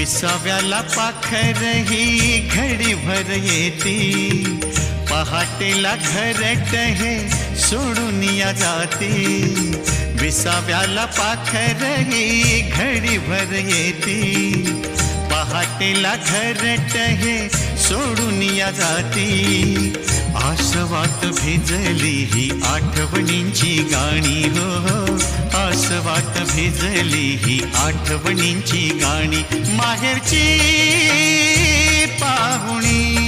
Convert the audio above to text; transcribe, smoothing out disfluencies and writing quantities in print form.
विसाव्याला पाखर ही घडीभर येती, पहाटेला घरट हे सोडून या जाती. विसाव्याला पाखर ही घडीभर येती, पहाटेला घरट हे सोडून या जाती. आसवात भिजली ही आठवणींची गाणी हो, आसवात भिजली ही आठवणींची गाणी. माहेरची पाहुणी